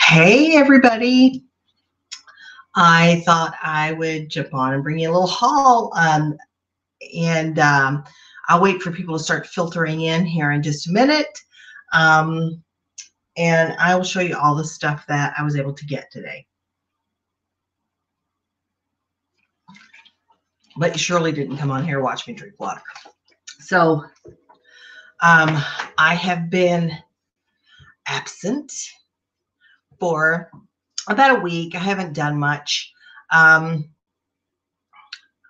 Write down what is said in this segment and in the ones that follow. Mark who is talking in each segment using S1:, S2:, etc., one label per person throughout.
S1: Hey everybody. I thought I would jump on and bring you a little haul, and I'll wait for people to start filtering in here in just a minute, um, and I will show you all the stuff that I was able to get today. But you surely didn't come on here to watch me drink water. So I have been absent for about a week. I haven't done much. I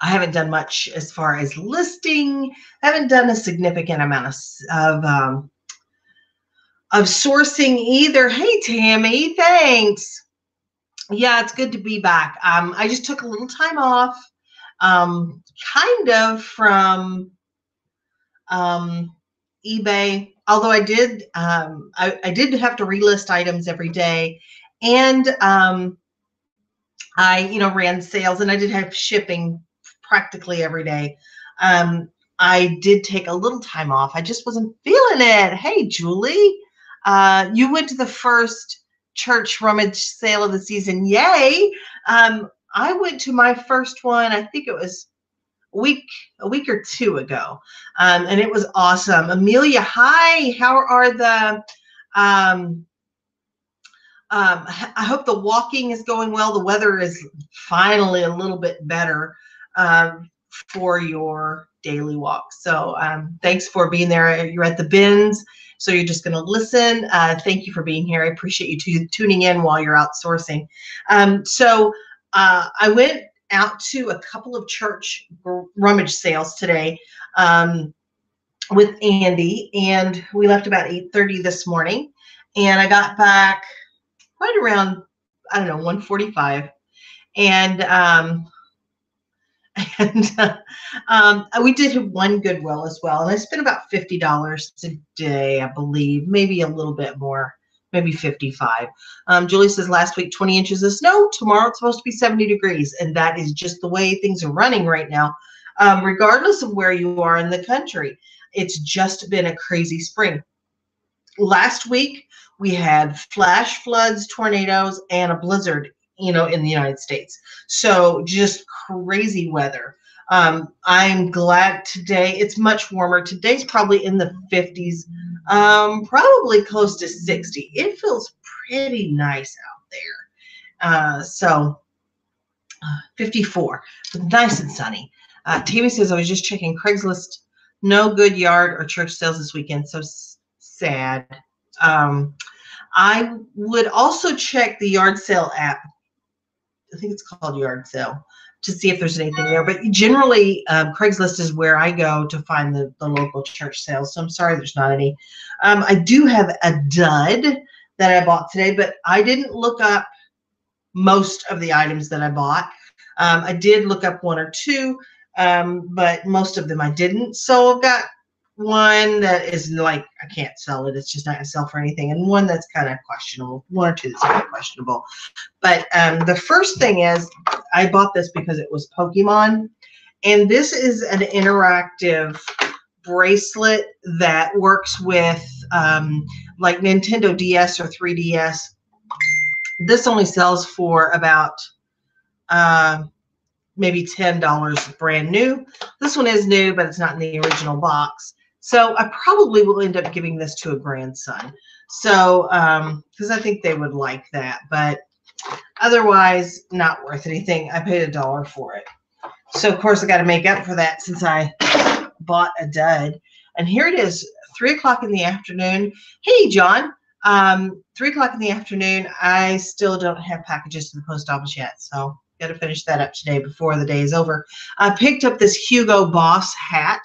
S1: haven't done much as far as listing. I haven't done a significant amount of sourcing either. Hey, Tammy, thanks. Yeah, it's good to be back. I just took a little time off, kind of from eBay. Although I did have to relist items every day, and I ran sales, and I did have shipping practically every day. I did take a little time off. I just wasn't feeling it. Hey, Julie, you went to the first church rummage sale of the season. Yay. I went to my first one. I think it was a week or two ago. And it was awesome. Amelia, hi. How are the, I hope the walking is going well. The weather is finally a little bit better for your daily walk. So thanks for being there. You're at the bins, so you're just going to listen. Thank you for being here. I appreciate you tuning in while you're outsourcing. So I went out to a couple of church rummage sales today with Andy, and we left about 8:30 this morning, and I got back right around, I don't know, 1:45, and we did have one Goodwill as well, and I spent about $50 today, I believe, maybe a little bit more, maybe 55. Julie says last week 20 inches of snow. Tomorrow it's supposed to be 70 degrees, and that is just the way things are running right now, regardless of where you are in the country. It's just been a crazy spring. Last week we had flash floods, tornadoes, and a blizzard, in the United States. So just crazy weather. I'm glad today it's much warmer. Today's probably in the 50s, probably close to 60. It feels pretty nice out there. So 54, nice and sunny. Tammy says, I was just checking Craigslist. No good yard or church sales this weekend. So sad. I would also check the yard sale app. I think it's called Yard Sale, to see if there's anything there. But generally, Craigslist is where I go to find the local church sales. So I'm sorry there's not any. I do have a dud that I bought today, but I didn't look up most of the items that I bought. I did look up one or two, but most of them I didn't. So I've got one that is like, I can't sell it. It's just not going to sell for anything. And one that's kind of questionable. One or two that's kind of questionable. But the first thing is, I bought this because it was Pokemon. And this is an interactive bracelet that works with like Nintendo DS or 3DS. This only sells for about maybe $10 brand new. This one is new, but it's not in the original box. So I probably will end up giving this to a grandson. So, because I think they would like that, but otherwise not worth anything. I paid $1 for it. So of course I got to make up for that since I bought a dud. And here it is, 3 o'clock in the afternoon. Hey, John, 3 o'clock in the afternoon. I still don't have packages to the post office yet. So got to finish that up today before the day is over. I picked up this Hugo Boss hat.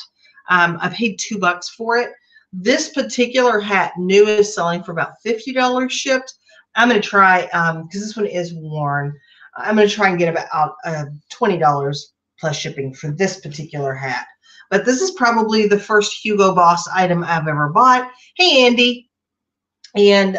S1: I paid $2 for it. This particular hat, new, is selling for about $50 shipped. I'm going to try, because this one is worn, I'm going to try and get about $20 plus shipping for this particular hat. But this is probably the first Hugo Boss item I've ever bought. Hey, Andy. And,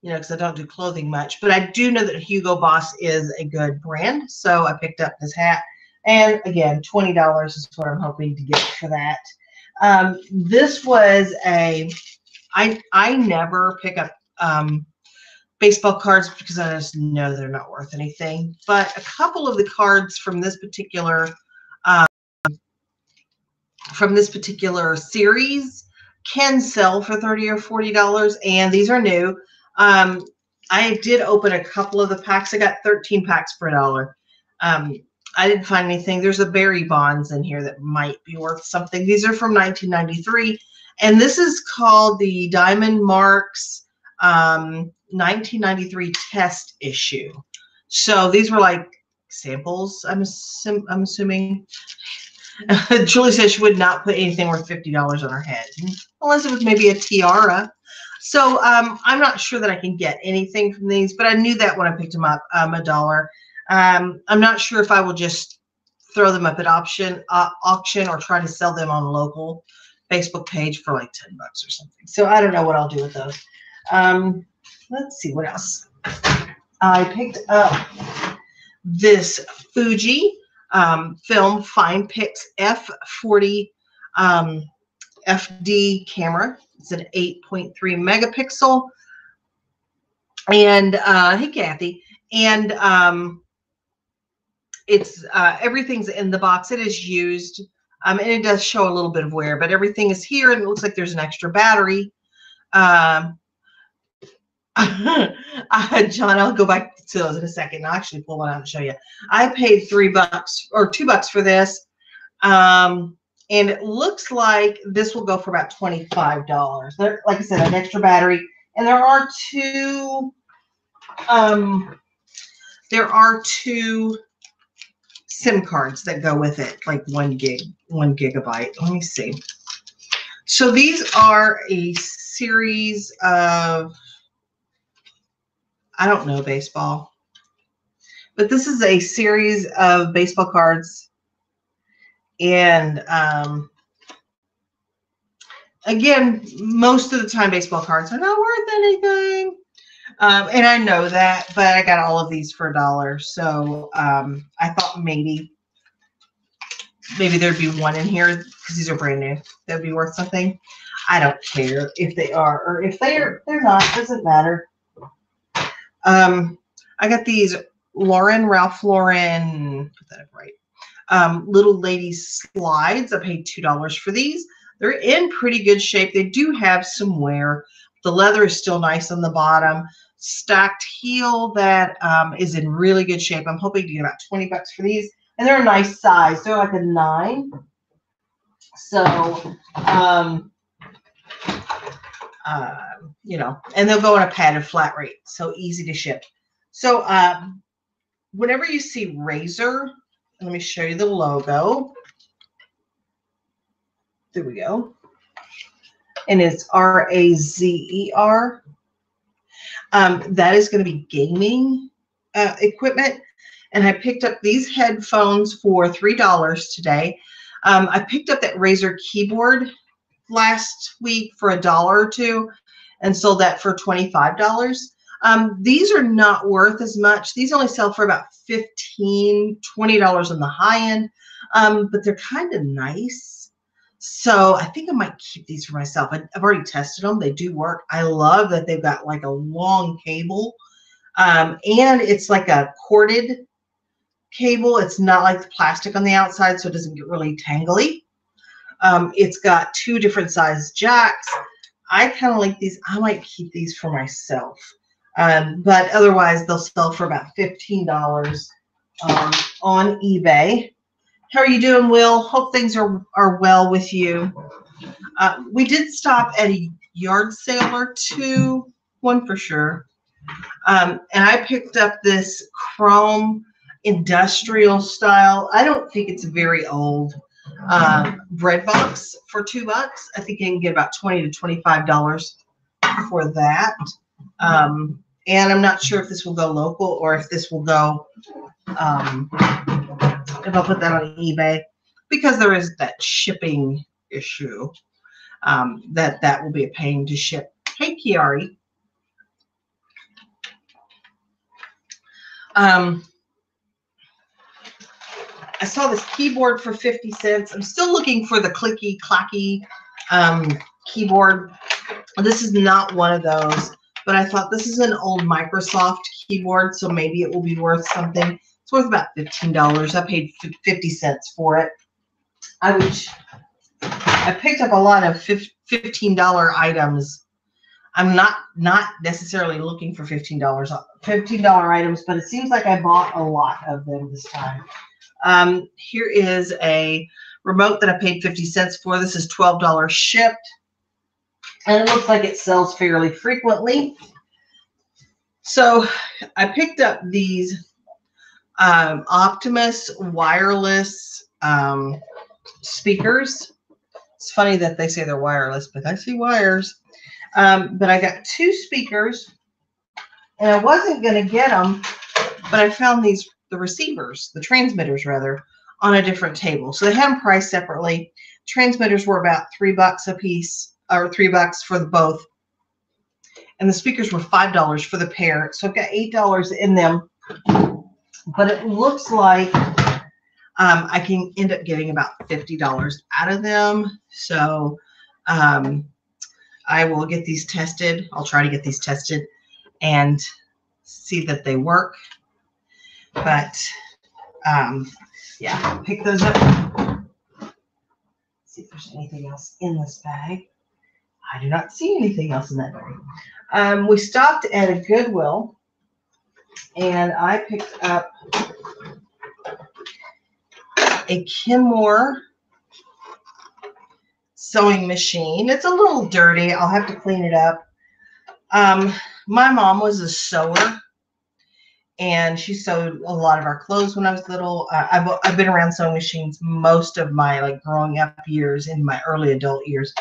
S1: because I don't do clothing much, but I do know that Hugo Boss is a good brand. So I picked up this hat. And again, $20 is what I'm hoping to get for that. This was I never pick up baseball cards because I just know they're not worth anything. But a couple of the cards from this particular series can sell for $30 or $40, and these are new. I did open a couple of the packs. I got 13 packs for $1. I didn't find anything. There's a Barry Bonds in here that might be worth something. These are from 1993, and this is called the Diamond Marks 1993 test issue. So these were like samples, I'm assuming. Julie says she would not put anything worth $50 on her head, unless it was maybe a tiara. So I'm not sure that I can get anything from these, but I knew that when I picked them up, $1. I'm not sure if I will just throw them up at auction or try to sell them on a local Facebook page for like $10 or something. So I don't know what I'll do with those. Let's see what else. I picked up this Fuji film Fine Pix F40 FD camera. It's an 8.3 megapixel. And hey, Kathy. And it's everything's in the box. It is used, and it does show a little bit of wear, but everything is here, and it looks like there's an extra battery. John, I'll go back to those in a second. I'll actually pull one out and show you. I paid $3 or $2 for this. And it looks like this will go for about $25. There, like I said, an extra battery. And there are two SIM cards that go with it, like 1 gigabyte. Let me see. So these are a series of, I don't know baseball, but this is a series of baseball cards. And again, most of the time baseball cards are not worth anything. And I know that, but I got all of these for $1. So I thought maybe there'd be one in here because these are brand new. That'd be worth something. I don't care if they are or if they're not. Doesn't matter. I got these Ralph Lauren, put that up right, little lady slides. I paid $2 for these. They're in pretty good shape. They do have some wear. The leather is still nice on the bottom. Stacked heel that is in really good shape. I'm hoping to get about $20 for these. And they're a nice size. They're like a 9. So, you know, and they'll go on a padded flat rate. So easy to ship. So whenever you see Razor, let me show you the logo. There we go. And it's R-A-Z-E-R. That is going to be gaming equipment. And I picked up these headphones for $3 today. I picked up that Razer keyboard last week for $1 or $2 and sold that for $25. These are not worth as much. These only sell for about $15, $20 on the high end, but they're kind of nice. So I think I might keep these for myself. I've already tested them. They do work. I love that they've got like a long cable, and it's like a corded cable. It's not like the plastic on the outside, so it doesn't get really tangly. It's got 2 different size jacks. I kind of like these. I might keep these for myself. But otherwise, they'll sell for about $15 on eBay. How are you doing, Will? Hope things are well with you. We did stop at a yard sale or 2, one for sure. And I picked up this chrome industrial style. I don't think it's very old. Bread box for $2. I think you can get about $20 to $25 for that. And I'm not sure if this will go local or if this will go, if I'll put that on eBay, because there is that shipping issue, that will be a pain to ship. Hey, Kiari. I saw this keyboard for 50 cents. I'm still looking for the clicky clacky keyboard. This is not one of those, but I thought this is an old Microsoft keyboard, so maybe it will be worth something. It's worth about $15. I paid 50 cents for it. I picked up a lot of $15 items. I'm not necessarily looking for $15 items, but it seems like I bought a lot of them this time. Here is a remote that I paid 50 cents for. This is $12 shipped, and it looks like it sells fairly frequently. So I picked up these Optimus wireless speakers. It's funny that they say they're wireless, but I see wires. But I got 2 speakers, and I wasn't going to get them, but I found the receivers, the transmitters rather, on a different table. So they had them priced separately. Transmitters were about $3 a piece, or $3 for the both. And the speakers were $5 for the pair. So I've got $8 in them. But it looks like I can end up getting about $50 out of them. So I will get these tested. I'll try to get these tested and see that they work. But yeah, pick those up. See if there's anything else in this bag. I do not see anything else in that bag. We stopped at a Goodwill, and I picked up a Kenmore sewing machine. It's a little dirty. I'll have to clean it up. My mom was a sewer, and she sewed a lot of our clothes when I was little. I've been around sewing machines most of my growing up years, in my early adult years,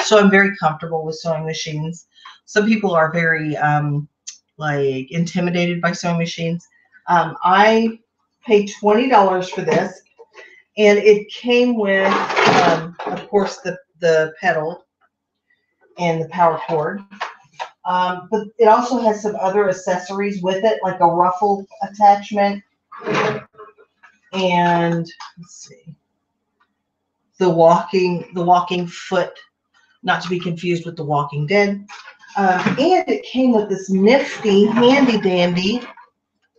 S1: so I'm very comfortable with sewing machines. Some people are very intimidated by sewing machines. I paid $20 for this, and it came with, of course, the pedal and the power cord. But it also has some other accessories with it, like a ruffle attachment, and let's see, the walking foot, not to be confused with the Walking Dead. And it came with this nifty, handy dandy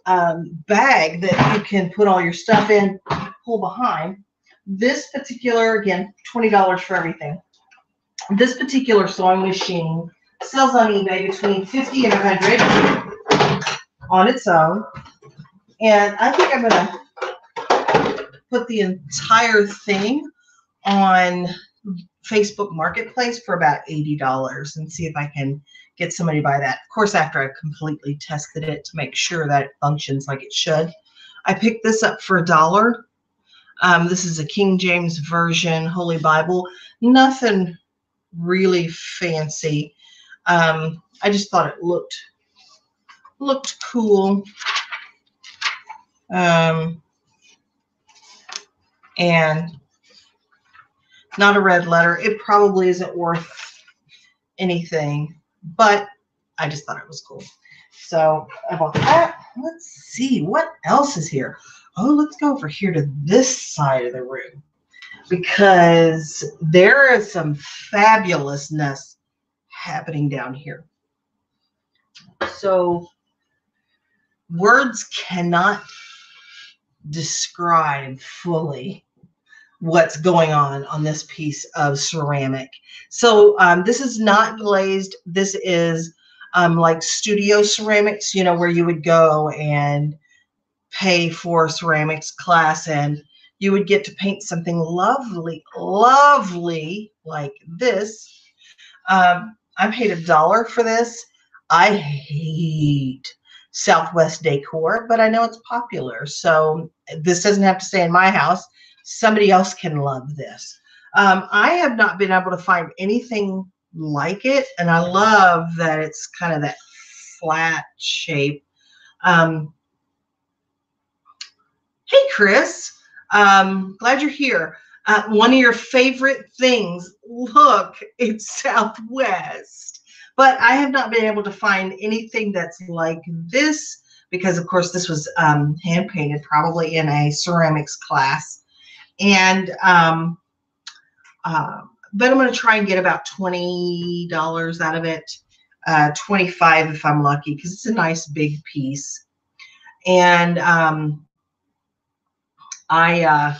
S1: bag that you can put all your stuff in, pull behind. This particular, again, $20 for everything. This particular sewing machine sells on eBay between $50 and $100 on its own. And I think I'm going to put the entire thing on Facebook Marketplace for about $80 and see if I can get somebody to buy that. Of course, after I've completely tested it to make sure that it functions like it should. I picked this up for $1. This is a King James Version Holy Bible. Nothing really fancy. I just thought it looked cool. And not a red letter. It probably isn't worth anything, but I just thought it was cool. So I bought that. Let's see what else is here. Oh, let's go over here to this side of the room, because there is some fabulousness happening down here. So words cannot describe fully what's going on this piece of ceramic. So this is not glazed. This is like studio ceramics, you know, where you would go and pay for a ceramics class and you would get to paint something lovely, lovely like this. I paid $1 for this. I hate Southwest decor, but I know it's popular. So this doesn't have to stay in my house. Somebody else can love this. I have not been able to find anything like it, and I love that it's kind of that flat shape. Hey, Chris. Glad you're here. One of your favorite things, look, it's Southwest. But I have not been able to find anything that's like this because, of course, this was hand-painted, probably in a ceramics class. And but I'm going to try and get about $20 out of it. 25 if I'm lucky, because it's a nice big piece. And I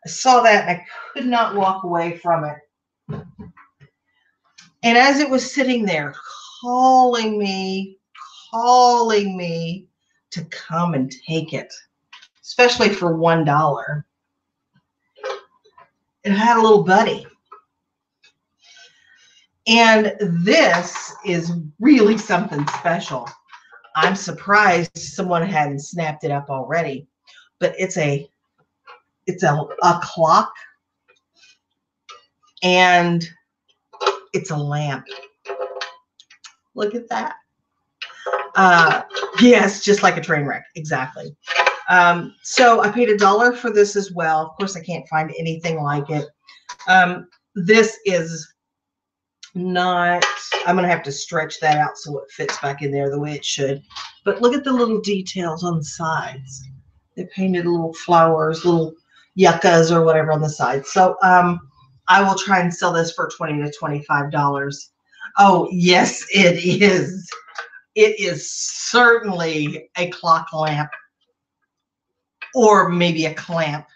S1: saw that and I could not walk away from it. And as it was sitting there calling me to come and take it, especially for $1, it had a little buddy. And this is really something special. I'm surprised someone hadn't snapped it up already, but it's a clock, and it's a lamp. Look at that. Yes, just like a train wreck. Exactly. So I paid $1 for this as well. Of course, I can't find anything like it. This is not, I'm going to have to stretch that out so it fits back in there the way it should. But look at the little details on the sides. They painted little flowers, little yuccas or whatever on the side. So I will try and sell this for $20 to $25. Oh, yes, it is. It is certainly a clock lamp, or maybe a clamp,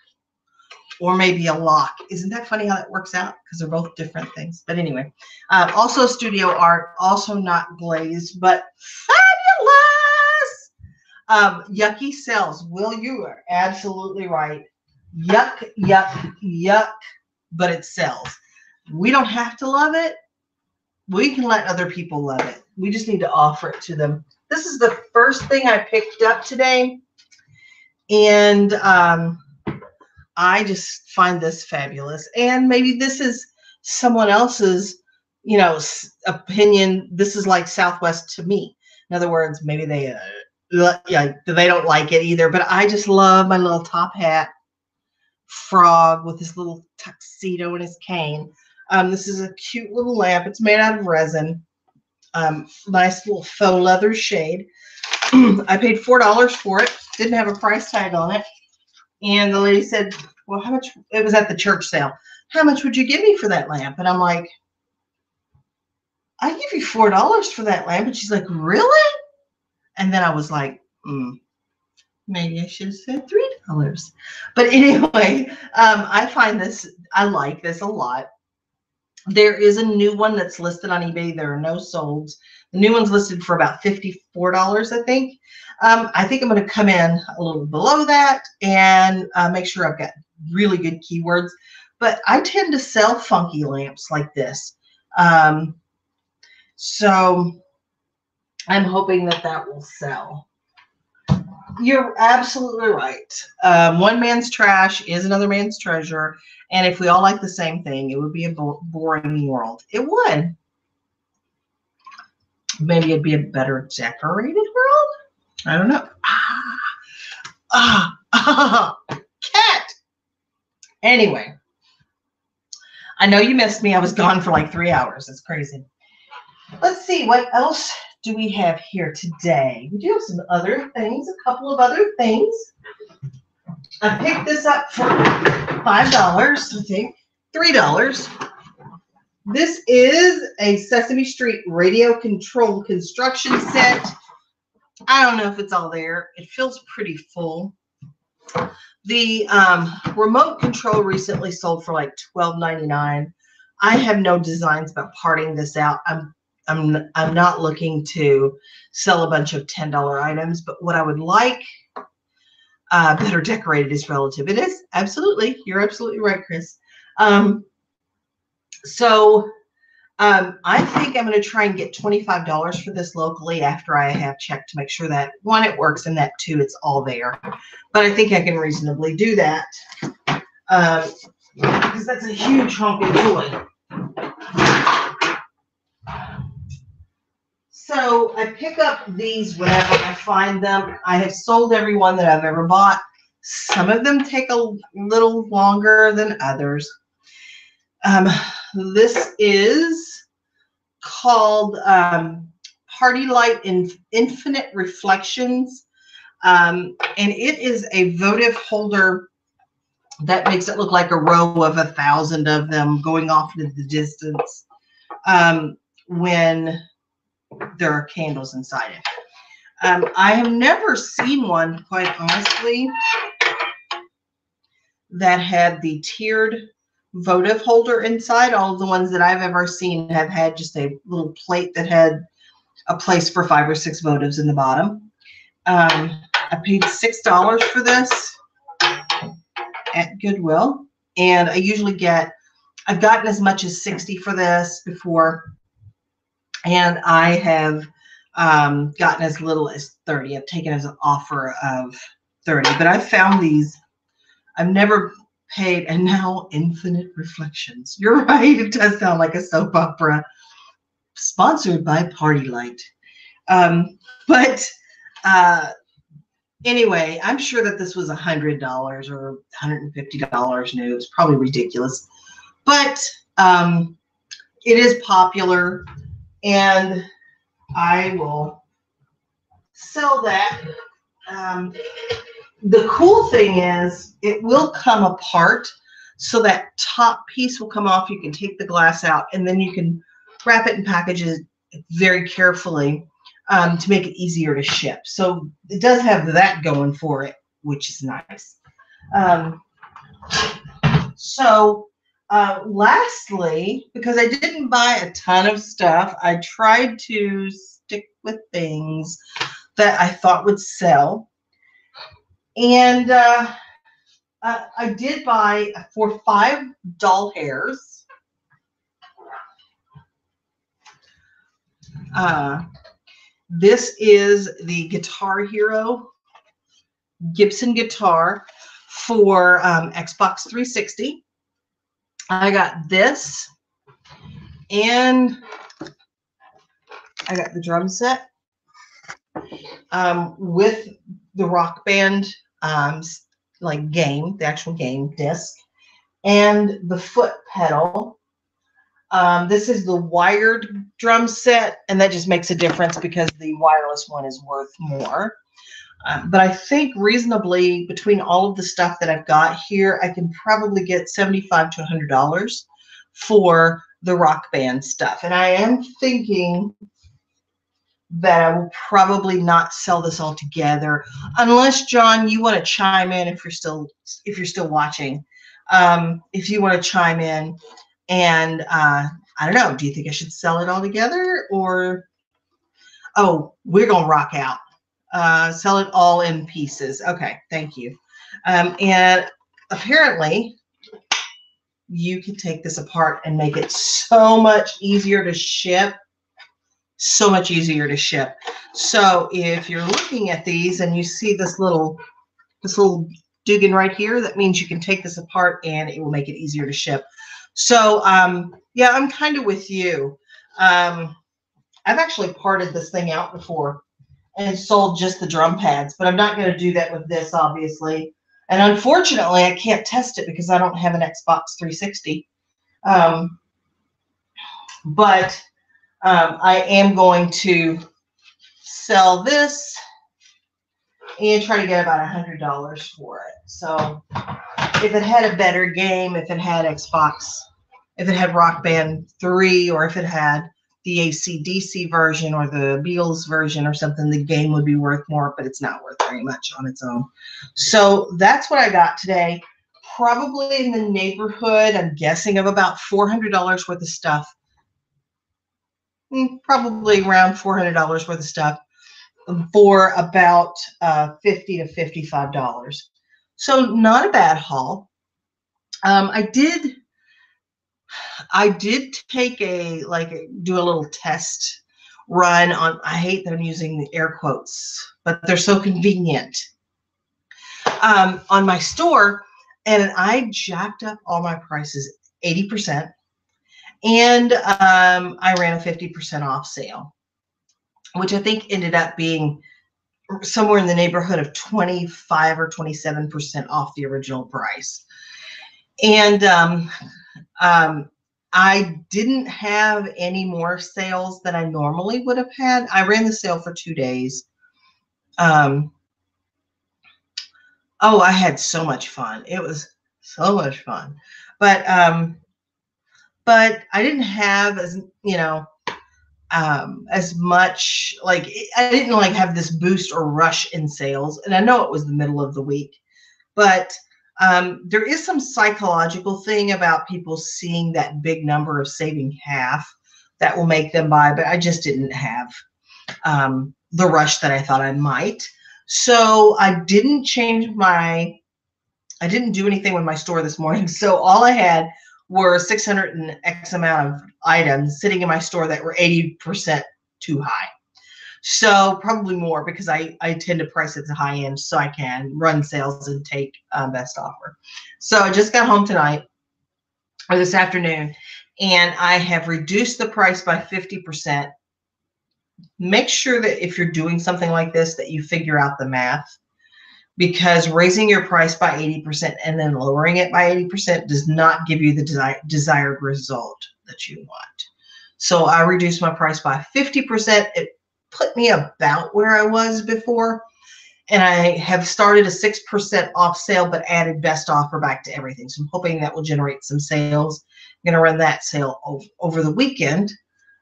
S1: or maybe a lock. Isn't that funny how that works out? Because they're both different things. But anyway, also studio art, also not glazed, but fabulous. Yucky sells. Will, you are absolutely right. Yuck, yuck, yuck, but it sells. We don't have to love it. We can let other people love it. We just need to offer it to them. This is the first thing I picked up today. And I just find this fabulous. And maybe this is someone else's, you know, opinion. This is like Southwest to me. In other words, maybe they don't like it either. But I just love my little top hat frog with his little tuxedo and his cane. This is a cute little lamp. It's made out of resin. Nice little faux leather shade. I paid $4 for it. Didn't have a price tag on it. And the lady said, well, how much? It was at the church sale. How much would you give me for that lamp? And I'm like, I give you $4 for that lamp. And she's like, really? And then I was like, maybe I should have said $3. But anyway, I find this, I like this a lot. There is a new one that's listed on eBay. There are no solds. The new one's listed for about $54, I think. I think I'm going to come in a little below that and make sure I've got really good keywords. But I tend to sell funky lamps like this. So I'm hoping that that will sell. You're absolutely right. One man's trash is another man's treasure. And if we all like the same thing, it would be a boring world. It would. Maybe it'd be a better decorated world. I don't know. Cat. Anyway, I know you missed me. I was gone for like 3 hours. That's crazy. Let's see. What else do we have here today? We do have some other things, a couple of other things. I picked this up for $5, I think, $3. This is a Sesame Street radio control construction set. I don't know if it's all there. It feels pretty full. The remote control recently sold for like $12.99. I have no designs about parting this out. I'm not looking to sell a bunch of $10 items, but what I would like better decorated is relative. It is, absolutely. You're absolutely right, Chris. I think I'm going to try and get $25 for this locally after I have checked to make sure that, one, it works, and that, two, it's all there. But I think I can reasonably do that because that's a huge hunk of joy. So I pick up these whenever I find them. I have sold every one that I've ever bought. Some of them take a little longer than others. This is called Party Light Infinite Reflections. And it is a votive holder that makes it look like a row of 1,000 of them going off into the distance. When there are candles inside it. I have never seen one, quite honestly, that had the tiered votive holder inside. All of the ones that I've ever seen have had just a little plate that had a place for 5 or 6 votives in the bottom. I paid $6 for this at Goodwill, and I usually I've gotten as much as 60 for this before, and I have gotten as little as 30. I've taken as an offer of 30, but I've found these. I've never paid, and now Infinite Reflections. You're right, it does sound like a soap opera. Sponsored by Party Light. But anyway, I'm sure that this was $100 or $150 new. It's probably ridiculous. But it is popular, and I will sell that. The cool thing is it will come apart, so that top piece will come off. You can take the glass out, and then you can wrap it and package it very carefully to make it easier to ship. So it does have that going for it, which is nice. Lastly, because I didn't buy a ton of stuff, I tried to stick with things that I thought would sell. And I did buy for 5 doll hairs. This is the Guitar Hero Gibson guitar for Xbox 360. I got this, and I got the drum set with the Rock Band like game, the actual game disc, and the foot pedal. This is the wired drum set, and that just makes a difference because the wireless one is worth more. But I think reasonably between all of the stuff that I've got here, I can probably get $75 to $100 for the Rock Band stuff. And I am thinking that I will probably not sell this all together, unless, John, you want to chime in if you're still watching. If you want to chime in, and I don't know, do you think I should sell it all together, or we're gonna rock out? Sell it all in pieces. Okay, thank you. And apparently you can take this apart and make it so much easier to ship. So much easier to ship. So if you're looking at these and you see this little Dugan right here, that means you can take this apart and it will make it easier to ship. So yeah, I'm kind of with you. I've actually parted this thing out before and sold just the drum pads, but I'm not going to do that with this, obviously. And unfortunately, I can't test it because I don't have an Xbox 360. But I am going to sell this and try to get about $100 for it. So if it had a better game, if it had Xbox, if it had Rock Band 3, or if it had the AC/DC version or the Beatles version or something, the game would be worth more, but it's not worth very much on its own. So that's what I got today. Probably in the neighborhood, I'm guessing, of about $400 worth of stuff. Probably around $400 worth of stuff for about $50 to $55. So not a bad haul. I did take do a little test run on, I hate that I'm using the air quotes, but they're so convenient, on my store, and I jacked up all my prices 80%. And I ran a 50% off sale, which I think ended up being somewhere in the neighborhood of 25 or 27% off the original price. And I didn't have any more sales than I normally would have had. I ran the sale for 2 days. I had so much fun. It was so much fun. But I didn't have, as you know, as much, like I didn't like have this boost or rush in sales, and I know it was the middle of the week, but there is some psychological thing about people seeing that big number of saving half that will make them buy, but I just didn't have the rush that I thought I might. So I didn't do anything with my store this morning. So all I had were 600 and X amount of items sitting in my store that were 80% too high. So probably more, because I tend to price at the high end so I can run sales and take best offer. So I just got home tonight or this afternoon, and I have reduced the price by 50%. Make sure that if you're doing something like this that you figure out the math, because raising your price by 80% and then lowering it by 80% does not give you the desired result that you want. So I reduced my price by 50%. It put me about where I was before. And I have started a 6% off sale, but added best offer back to everything. So I'm hoping that will generate some sales. I'm going to run that sale over the weekend,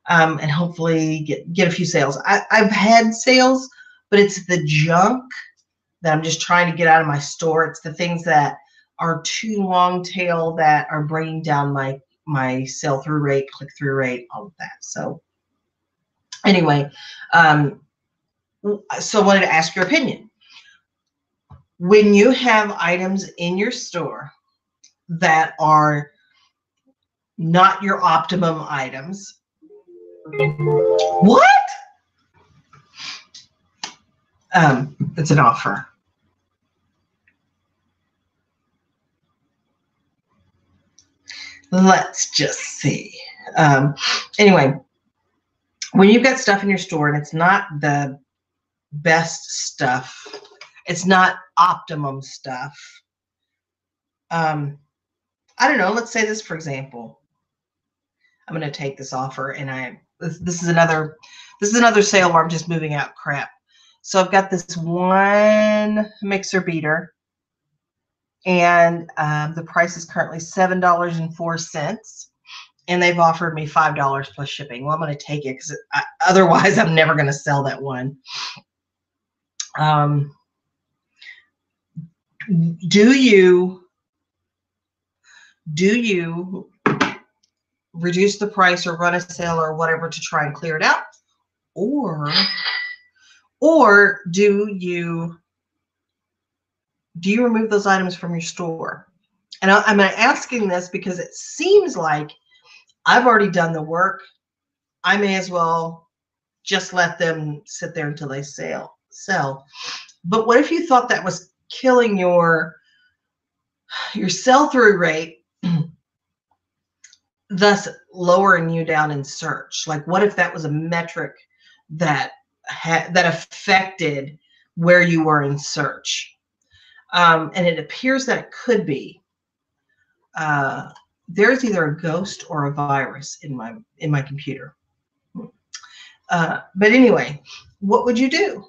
S1: and hopefully get a few sales. I've had sales, but it's the junk that I'm just trying to get out of my store. It's the things that are too long tail that are bringing down my sell-through rate, click-through rate, all of that. So anyway, so I wanted to ask your opinion. When you have items in your store that are not your optimum items, what? It's an offer. Let's just see. Anyway, when you've got stuff in your store and it's not the best stuff, it's not optimum stuff. I don't know. Let's say this, for example. I'm going to take this offer, and this is another sale where I'm just moving out crap. So I've got this one mixer beater, and the price is currently $7.04, and they've offered me $5 plus shipping. Well, I'm going to take it because otherwise I'm never going to sell that one. Do you reduce the price or run a sale or whatever to try and clear it out, or do you remove those items from your store? And I'm asking this because it seems like I've already done the work. I may as well just let them sit there until they sell. But what if you thought that was killing your sell-through rate, thus lowering you down in search? Like, what if that was a metric that affected where you were in search? And it appears that it could be. There's either a ghost or a virus in my computer. But anyway, what would you do?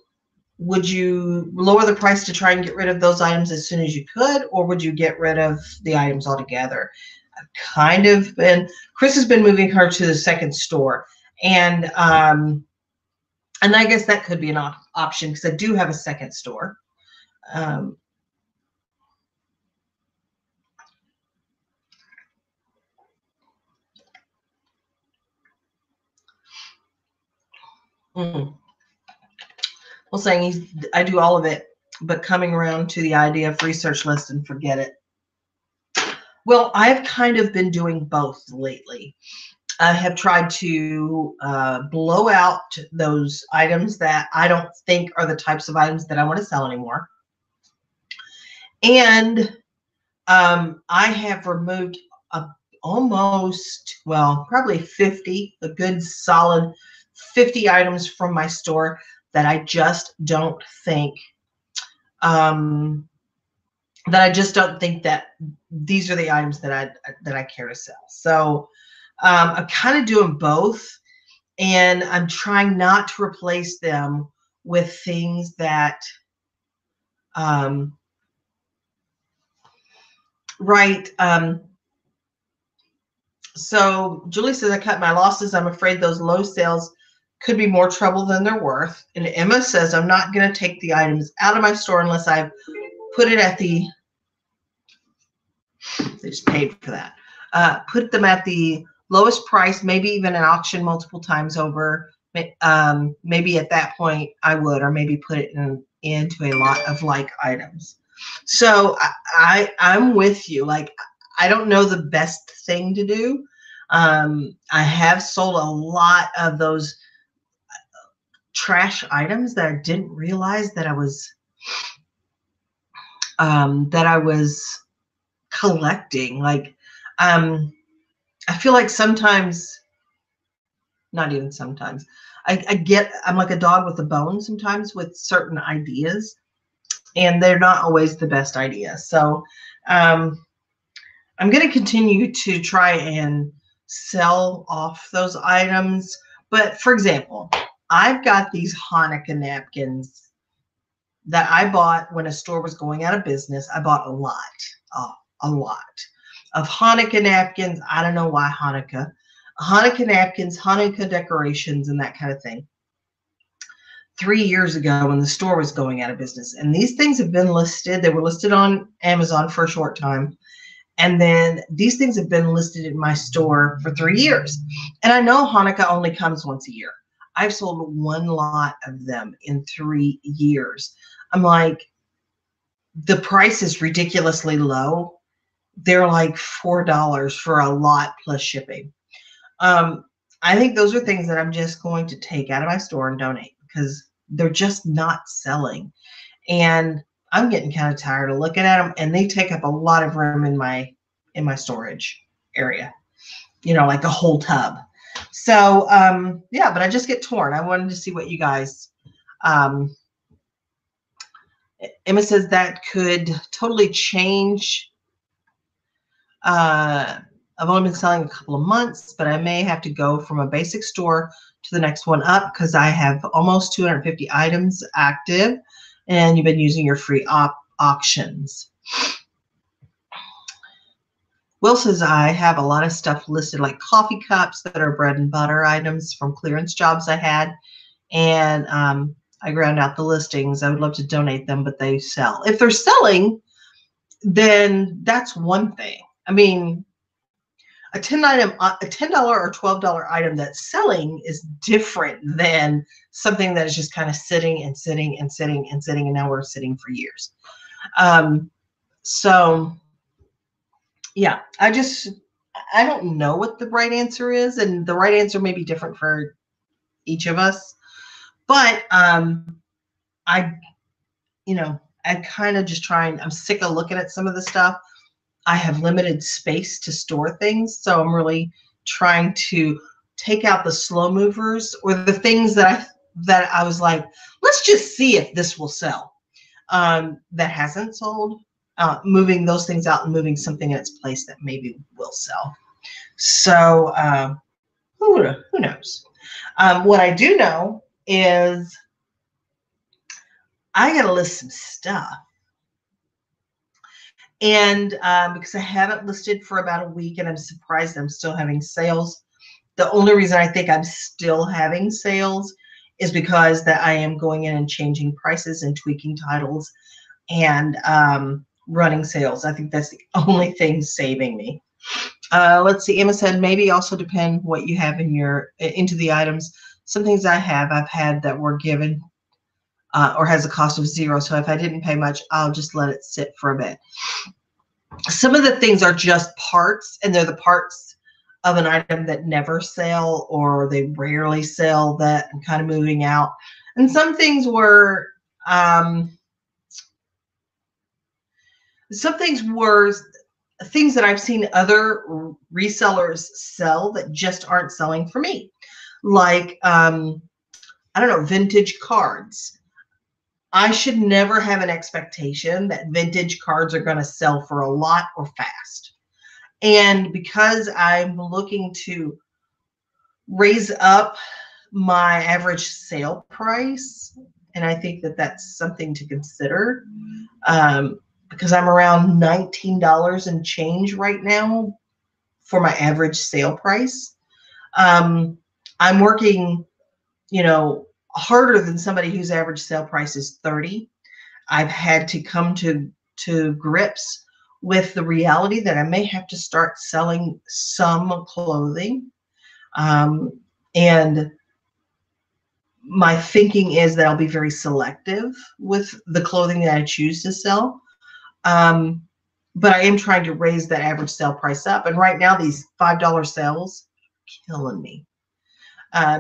S1: Would you lower the price to try and get rid of those items as soon as you could, or would you get rid of the items altogether? Chris has been moving her to the second store, and I guess that could be an option, because I do have a second store. Well, saying I do all of it, but coming around to the idea of research list and forget it. Well, I've kind of been doing both lately. I have tried to blow out those items that I don't think are the types of items that I want to sell anymore. And I have removed probably 50, a good solid 50 items from my store that I just don't think that these are the items that I care to sell. So I'm kind of doing both, and I'm trying not to replace them with things that so Julie says, I cut my losses. I'm afraid those low sales could be more trouble than they're worth. And Emma says, I'm not going to take the items out of my store unless I've put it at the, they just paid for that. Put them at the lowest price, maybe even an auction multiple times over. Maybe at that point I would, or maybe put it into a lot of like items. So I'm with you. Like, I don't know the best thing to do. I have sold a lot of those trash items that I didn't realize that I was collecting. Like, I feel like sometimes, not even sometimes, I'm like a dog with a bone sometimes with certain ideas, and they're not always the best ideas. So I'm going to continue to try and sell off those items. But for example, I've got these Hanukkah napkins that I bought when a store was going out of business. I bought a lot of Hanukkah napkins. I don't know why Hanukkah napkins, Hanukkah decorations, and that kind of thing. 3 years ago when the store was going out of business. And these things have been listed. They were listed on Amazon for a short time. And then these things have been listed in my store for 3 years. And I know Hanukkah only comes once a year. I've sold one lot of them in 3 years. I'm like, the price is ridiculously low. They're like $4 for a lot plus shipping. I think those are things that I'm just going to take out of my store and donate because they're just not selling. And I'm getting kind of tired of looking at them, and they take up a lot of room in my storage area, you know, like a whole tub. So, yeah, but I just get torn. I wanted to see what you guys, Emma says that could totally change. I've only been selling a couple of months, but I may have to go from a basic store to the next one up because I have almost 250 items active, and you've been using your free auctions. Will says, I have a lot of stuff listed, like coffee cups that are bread and butter items from clearance jobs I had, and I ground out the listings. I would love to donate them, but they sell. If they're selling, then that's one thing. I mean, a $10 or $12 item that's selling is different than something that is just kind of sitting and sitting and sitting and sitting, and now we're sitting for years. So yeah, I don't know what the right answer is, and the right answer may be different for each of us. But I kind of just I'm sick of looking at some of the stuff. I have limited space to store things, so I'm really trying to take out the slow movers, or the things that I was like, let's just see if this will sell. That hasn't sold. Moving those things out and moving something in its place that maybe will sell. So who knows? What I do know is I got to list some stuff. And because I haven't listed for about a week, and I'm surprised I'm still having sales. The only reason I think I'm still having sales is because that I am going in and changing prices and tweaking titles and running sales. I think that's the only thing saving me. Let's see. Emma said maybe also depend what you have into the items. Some things I've had that were given or has a cost of $0. So if I didn't pay much, I'll just let it sit for a bit. Some of the things are just parts, and they're the parts of an item that never sell, or they rarely sell, that I'm kind of moving out. And some things were things that I've seen other resellers sell that just aren't selling for me. Like, I don't know, vintage cards. I should never have an expectation that vintage cards are going to sell for a lot or fast. And because I'm looking to raise up my average sale price, and I think that that's something to consider, because I'm around $19 and change right now for my average sale price. I'm working you know, harder than somebody whose average sale price is 30. I've had to come to grips with the reality that I may have to start selling some clothing. And my thinking is that I'll be very selective with the clothing that I choose to sell. But I am trying to raise that average sale price up. And right now, these $5 sales are killing me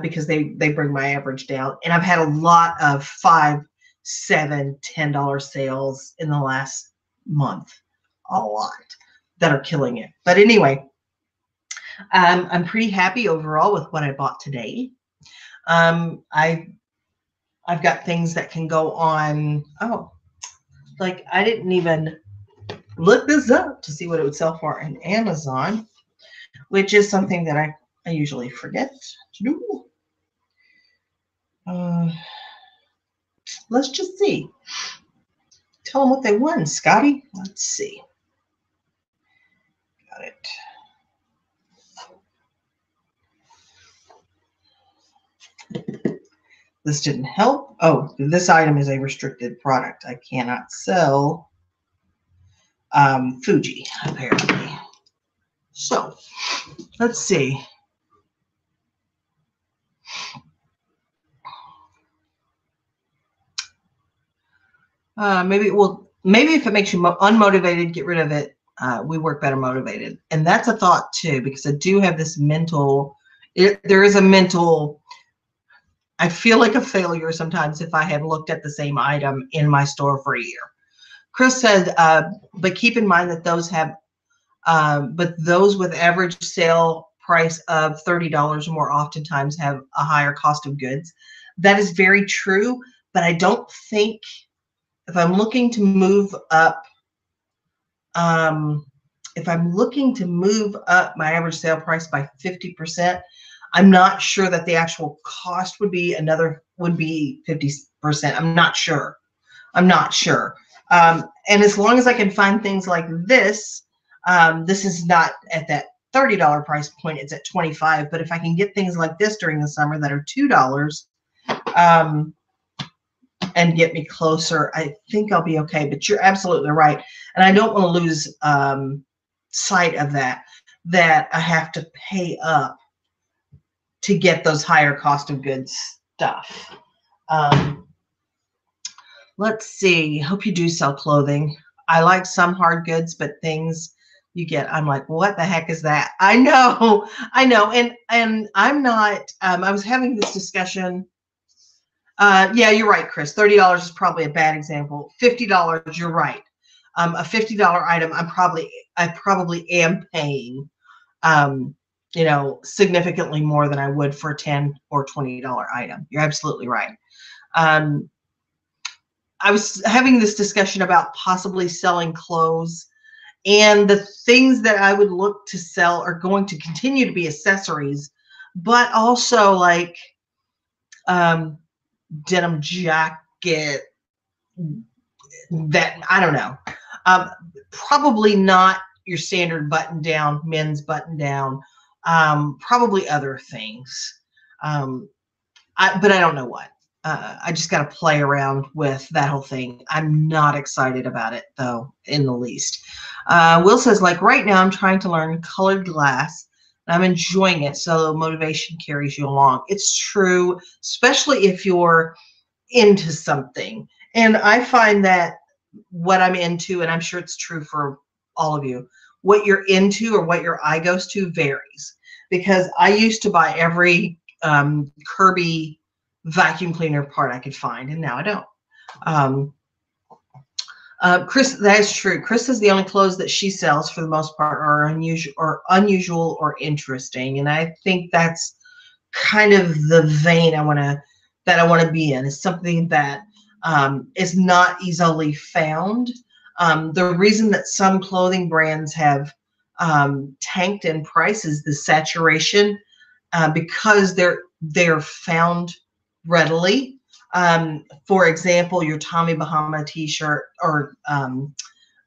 S1: because they bring my average down. And I've had a lot of $5, $7, $10 sales in the last month, a lot that are killing it. But anyway, I'm pretty happy overall with what I bought today. I've got things that can go on. Oh, like I didn't even look this up to see what it would sell for on Amazon, which is something that I usually forget to do. Let's just see. Tell them what they won, Scotty. Let's see. Got it. This didn't help. Oh, this item is a restricted product. I cannot sell Fuji, apparently. So, let's see. Maybe if it makes you unmotivated, get rid of it. We work better motivated. And that's a thought too, because I do have this mental, there is a mental, I feel like a failure sometimes if I have looked at the same item in my store for a year. Chris said, but keep in mind that those have, but those with average sale price of $30 or more oftentimes have a higher cost of goods. That is very true, but I don't think, if I'm looking to move up, if I'm looking to move up my average sale price by 50%, I'm not sure that the actual cost would be 50%. I'm not sure. And as long as I can find things like this, this is not at that $30 price point, it's at $25. But if I can get things like this during the summer that are $2, and get me closer, I think I'll be okay. But you're absolutely right. And I don't want to lose sight of that I have to pay up to get those higher cost of goods stuff. Let's see. Hope you do sell clothing. I like some hard goods, but things you get, I'm like, what the heck is that? I know. And I'm not, I was having this discussion. Yeah, you're right, Chris. $30 is probably a bad example. $50, you're right. A $50 item, I probably am paying, significantly more than I would for a $10 or $20 item. You're absolutely right. I was having this discussion about possibly selling clothes, and the things that I would look to sell are going to continue to be accessories, but also like denim jacket that, I don't know, probably not your standard button down, men's button down, probably other things. But I don't know what. I just got to play around with that whole thing. I'm not excited about it, though, in the least. Will says, like, right now I'm trying to learn colored glass. And I'm enjoying it, so motivation carries you along. It's true, especially if you're into something. And I find that what I'm into, and I'm sure it's true for all of you, what you're into or what your eye goes to varies. Because I used to buy every Kirby vacuum cleaner part I could find, and now I don't. Chris, that is true. Chris says the only clothes that she sells for the most part are unusual or interesting, and I think that's kind of the vein I want to be in. Is something that is not easily found. The reason that some clothing brands have tanked in price is the saturation, because they're found readily. For example, your Tommy Bahama t-shirt or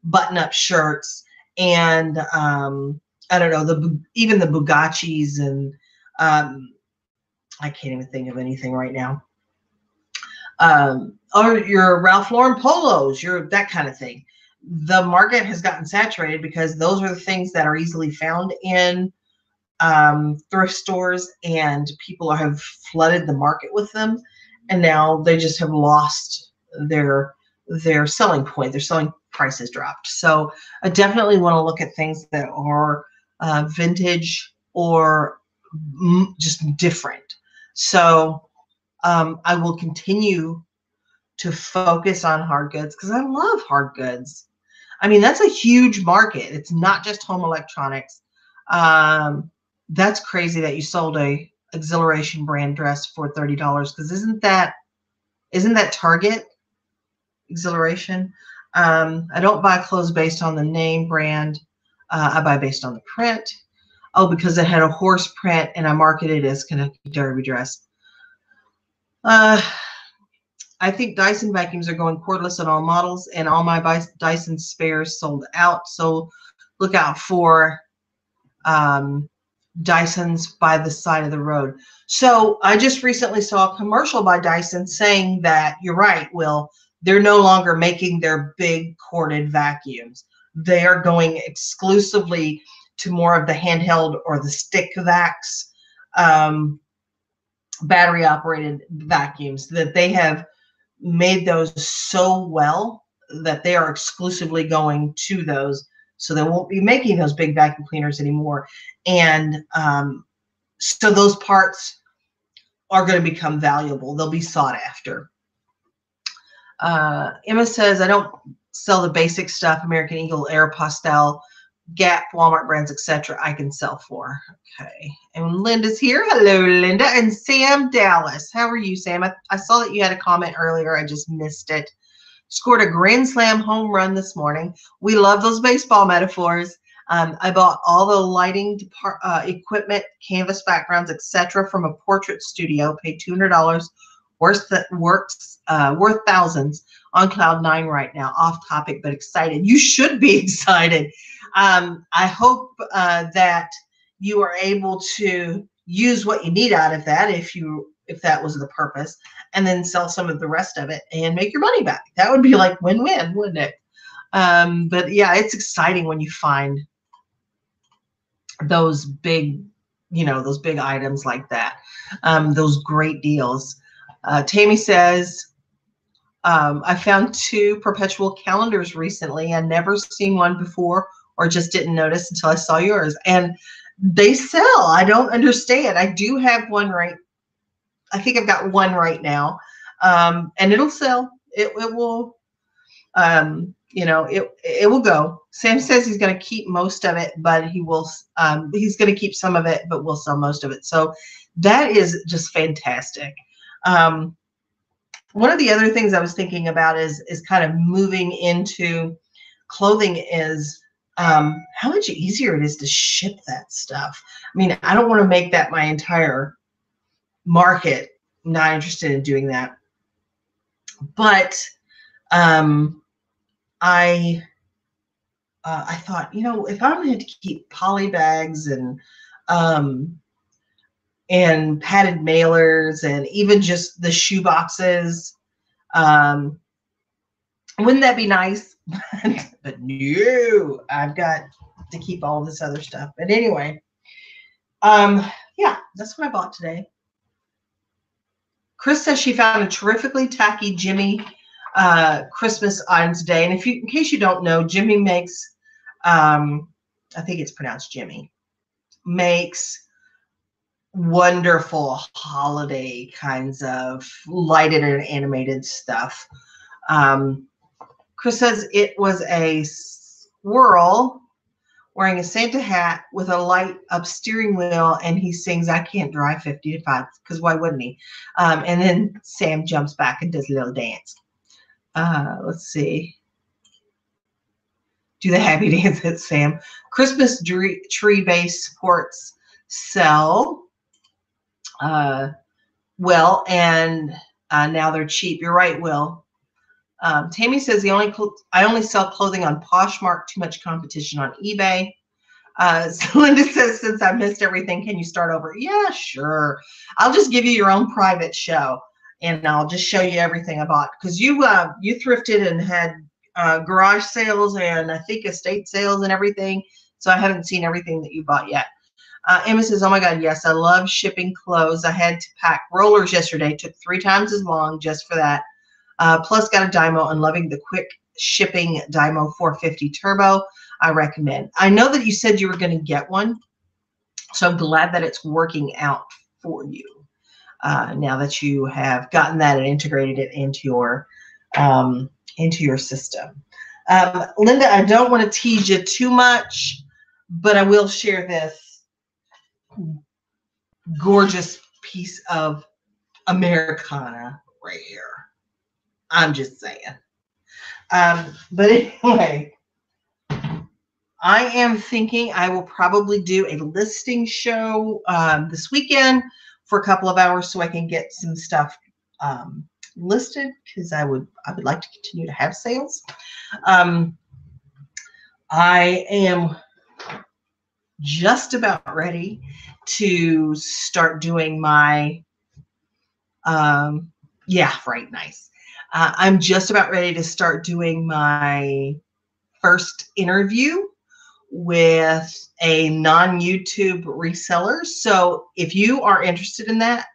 S1: button-up shirts, and I don't know, even the Bugaccis and I can't even think of anything right now. Or your Ralph Lauren polos, your that kind of thing. The market has gotten saturated because those are the things that are easily found in thrift stores, and people have flooded the market with them, and now they just have lost their selling point. Their selling price has dropped. So I definitely want to look at things that are vintage or just different. So I will continue to focus on hard goods because I love hard goods. I mean, that's a huge market. It's not just home electronics. That's crazy that you sold a Exhilaration brand dress for $30 because isn't that Target Exhilaration? I don't buy clothes based on the name brand. I buy based on the print. Oh, because it had a horse print and I marketed it as Kentucky Derby dress. I think Dyson vacuums are going cordless on all models, and all my Dyson spares sold out. So look out for Dysons by the side of the road. So I just recently saw a commercial by Dyson saying that you're right, Will. They're no longer making their big corded vacuums. They are going exclusively to more of the handheld or the stick vacs, battery operated vacuums, that they have made those so well that they are exclusively going to those. So they won't be making those big vacuum cleaners anymore. And so those parts are going to become valuable. They'll be sought after. Emma says, I don't sell the basic stuff, American Eagle, Aeropostale, Gap, Walmart brands, etc. I can sell for. Okay. And Linda's here. Hello, Linda. And Sam Dallas. How are you, Sam? I saw that you had a comment earlier. I just missed it. Scored a grand slam home run this morning. We love those baseball metaphors. I bought all the lighting equipment, canvas backgrounds, etc. from a portrait studio. Paid $200. Worth thousands. On cloud 9 right now. Off topic, but excited. You should be excited. I hope that you are able to use what you need out of that, if that was the purpose, and then sell some of the rest of it and make your money back. That would be like win-win, wouldn't it? But yeah, it's exciting when you find those big, those big items like that, those great deals. Tammy says, I found 2 perpetual calendars recently. I'd never seen one before or just didn't notice until I saw yours. And they sell. I don't understand. I do have one I think I've got one right now. And it'll sell. It will, it will go. Sam says he's going to keep most of it, but he's going to keep some of it, but we'll sell most of it. So that is just fantastic. One of the other things I was thinking about is kind of moving into clothing is how much easier it is to ship that stuff. I mean, I don't want to make that my entire market. I'm not interested in doing that. But I thought, if I'm going to keep poly bags and padded mailers and even just the shoe boxes, wouldn't that be nice? But no, I've got to keep all this other stuff. But anyway, yeah, that's what I bought today. Chris says she found a terrifically tacky Jimmy Christmas item today. And in case you don't know, Jimmy makes, I think it's pronounced Jimmy, makes wonderful holiday kinds of lighted and animated stuff. Chris says it was a squirrel wearing a Santa hat with a light up steering wheel, and he sings I Can't Drive 55, because why wouldn't he? And then Sam jumps back and does a little dance. Let's see. Do the happy dance at Sam. Christmas tree base supports sell well, and now they're cheap. You're right, Will. Tammy says I only sell clothing on Poshmark. Too much competition on eBay. So Linda says, since I missed everything, can you start over? Yeah, sure. I'll just give you your own private show, and I'll just show you everything I bought, because you thrifted and had garage sales and I think estate sales and everything. So I haven't seen everything that you bought yet. Emma says, oh my God, yes, I love shipping clothes. I had to pack rollers yesterday. Took 3 times as long just for that. Plus got a Dymo and loving the quick shipping Dymo 450 Turbo. I recommend. I know that you said you were going to get one, so I'm glad that it's working out for you now that you have gotten that and integrated it into your system. Linda, I don't want to tease you too much, but I will share this gorgeous piece of Americana right here. I'm just saying. But anyway, I am thinking I will probably do a listing show this weekend for a couple of hours so I can get some stuff listed, because I would like to continue to have sales. I am just about ready to start doing my yeah, right, nice. I'm just about ready to start doing my first interview with a non-YouTube reseller. So if you are interested in that,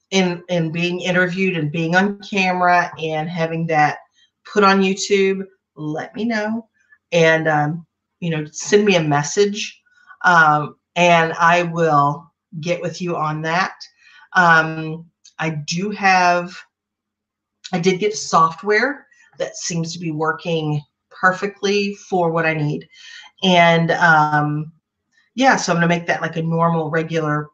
S1: in being interviewed and being on camera and having that put on YouTube, let me know, and send me a message, and I will get with you on that. I did get software that seems to be working perfectly for what I need. And yeah, so I'm going to make that like a normal, regular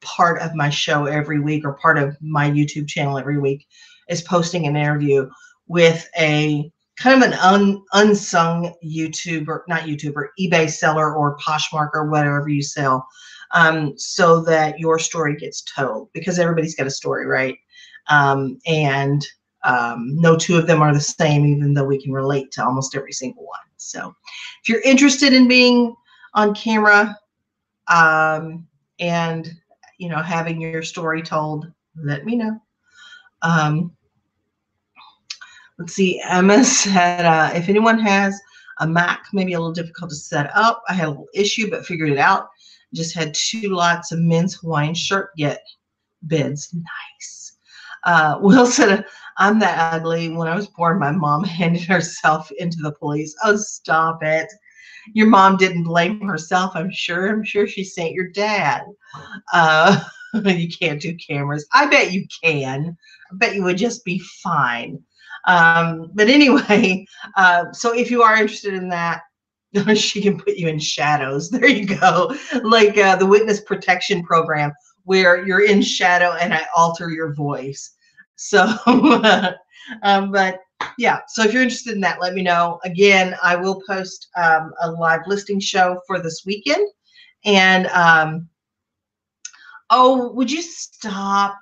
S1: part of my show every week, or part of my YouTube channel every week, is posting an interview with a kind of an unsung YouTuber, not YouTuber, eBay seller or Poshmark or whatever you sell, so that your story gets told, because everybody's got a story, right? And no two of them are the same, even though we can relate to almost every single one. So if you're interested in being on camera and having your story told, let me know. Let's see, Emma said, if anyone has a Mac, maybe a little difficult to set up. I had a little issue, but figured it out. Just had 2 lots of men's Hawaiian shirt get bids. Nice. Will said, I'm that ugly. When I was born, my mom handed herself into the police. Oh, stop it. Your mom didn't blame herself, I'm sure. I'm sure she sent your dad. You can't do cameras. I bet you can. I bet you would just be fine. But anyway, so if you are interested in that, she can put you in shadows. There you go. Like the witness protection program, where you're in shadow and I alter your voice. So, but yeah, so if you're interested in that, let me know. Again, I will post a live listing show for this weekend. And oh, would you stop?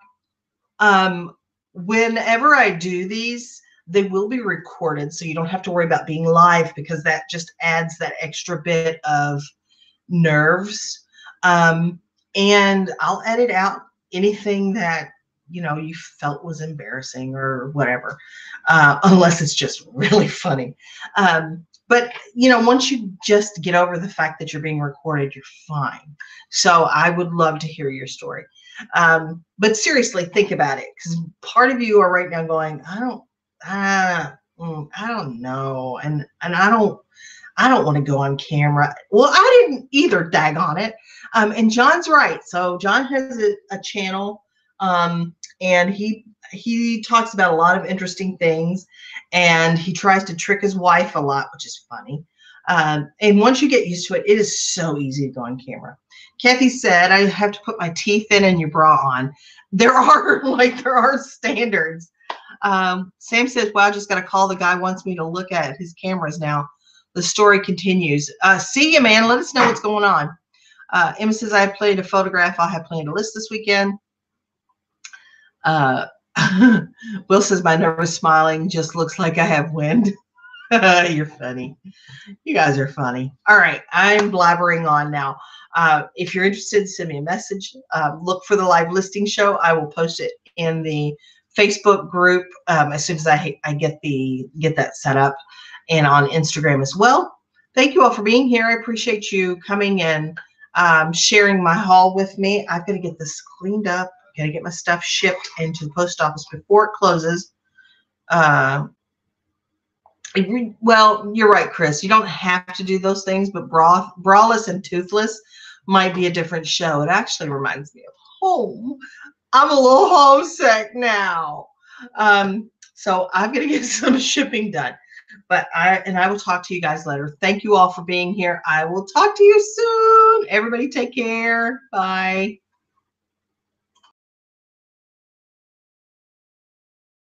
S1: Whenever I do these, they will be recorded, so you don't have to worry about being live, because that just adds that extra bit of nerves. And I'll edit out anything that you felt was embarrassing or whatever, unless it's just really funny. But once you just get over the fact that you're being recorded, you're fine. So I would love to hear your story. But seriously, think about it, because part of you are right now going, I don't know, and I don't want to go on camera. Well, I didn't either, daggone it. And John's right. So John has a channel, and he talks about a lot of interesting things, and he tries to trick his wife a lot, which is funny. And once you get used to it, it is so easy to go on camera. Kathy said, I have to put my teeth in and your bra on. There are standards. Sam says, well, I just got to call. The guy wants me to look at his cameras now. The story continues. See you, man. Let us know what's going on. Emma says, I have plenty to photograph. I'll have plenty to list this weekend. Will says, my nervous smiling just looks like I have wind. You're funny. You guys are funny. All right, I'm blabbering on now. If you're interested, send me a message. Look for the live listing show. I will post it in the Facebook group as soon as I get that set up, and on Instagram as well. Thank you all for being here. I appreciate you coming and sharing my haul with me. I've got to get this cleaned up. Got to get my stuff shipped into the post office before it closes. Well, you're right, Chris. You don't have to do those things, but braless and toothless might be a different show. It actually reminds me of home. I'm a little homesick now. So I'm going to get some shipping done. But I will talk to you guys later. Thank you all for being here. I will talk to you soon. Everybody take care. Bye.